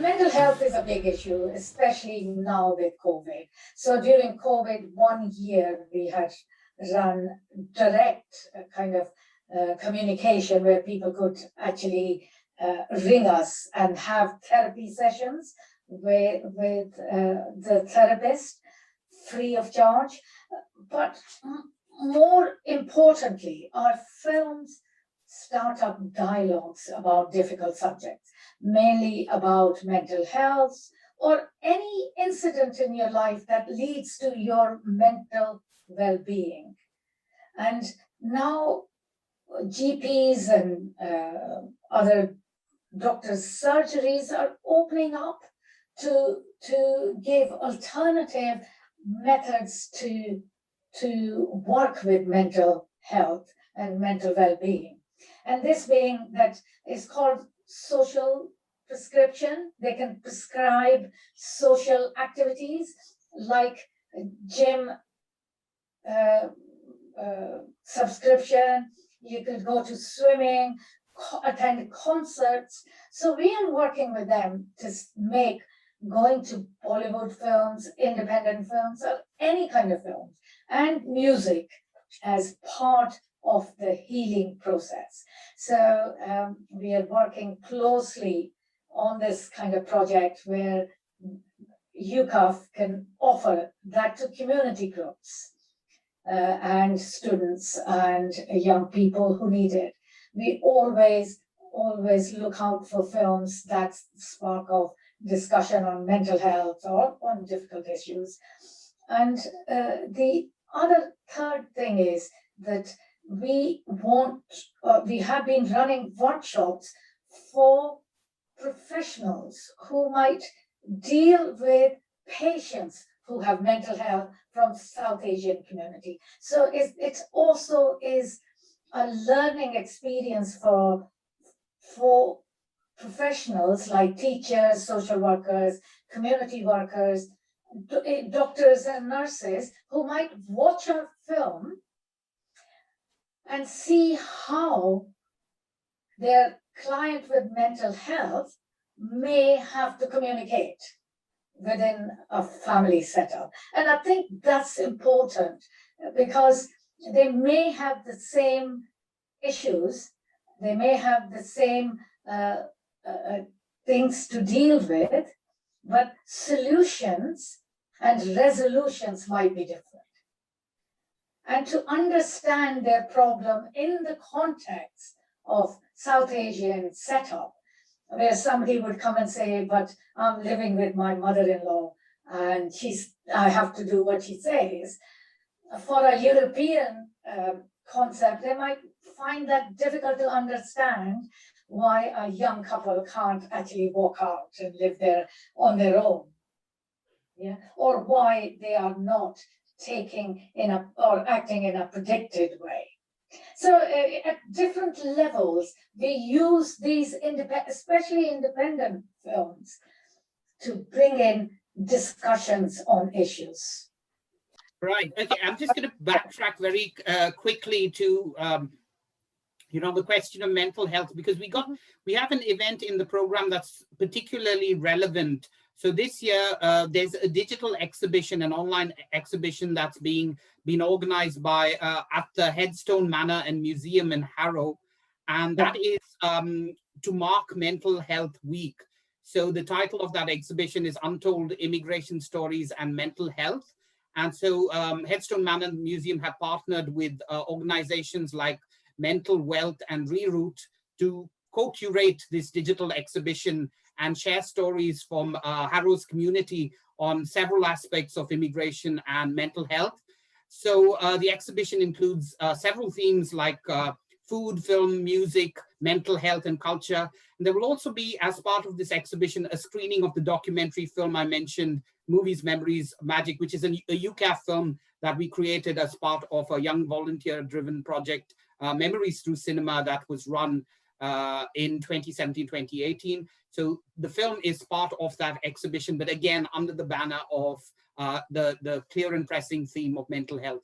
mental health is a big issue, especially now with COVID. So during COVID, 1 year, we had run direct kind of communication where people could actually ring us and have therapy sessions with the therapist free of charge. But more importantly, our films start up dialogues about difficult subjects, mainly about mental health or any incident in your life that leads to your mental well-being. And now GPs and other doctors' surgeries are opening up to give alternative methods to work with mental health and mental well-being. And this being that is called social prescription. They can prescribe social activities like gym subscription. You could go to swimming, attend concerts. So we are working with them to make going to Bollywood films, independent films, or any kind of films, and music as part of the healing process. So we are working closely on this kind of project where UKAFF can offer that to community groups and students and young people who need it. We always look out for films that spark of discussion on mental health or on difficult issues. And the other third thing is that we have been running workshops for professionals who might deal with patients who have mental health from South Asian community. So it also is a learning experience for professionals like teachers, social workers, community workers, doctors and nurses who might watch a film and see how their client with mental health may have to communicate within a family setup. And I think that's important because they may have the same issues, they may have the same things to deal with, but solutions and resolutions might be different. And to understand their problem in the context of South Asian setup, where somebody would come and say, but I'm living with my mother-in-law and I have to do what she says. For a European concept, they might find that difficult to understand why a young couple can't actually walk out and live there on their own. Yeah? Or why they are not taking or acting in a predicted way. So at different levels, we use these especially independent films to bring in discussions on issues. Right. Okay. I'm just going to backtrack very quickly to the question of mental health, because we have an event in the program that's particularly relevant. So this year, there's a digital exhibition, an online exhibition that's been organized by at the Headstone Manor and Museum in Harrow, and that is to mark Mental Health Week. So the title of that exhibition is Untold Immigration Stories and Mental Health. And so Headstone Manor and Museum have partnered with organizations like Mental Wealth and Reroute to co-curate this digital exhibition and share stories from Harrow's community on several aspects of immigration and mental health. So the exhibition includes several themes like food, film, music, mental health, and culture. And there will also be, as part of this exhibition, a screening of the documentary film I mentioned, Movies, Memories, Magic, which is a UKAFF film that we created as part of a young volunteer-driven project, Memories Through Cinema, that was run in 2017, 2018. So the film is part of that exhibition, but again, under the banner of the clear and pressing theme of mental health.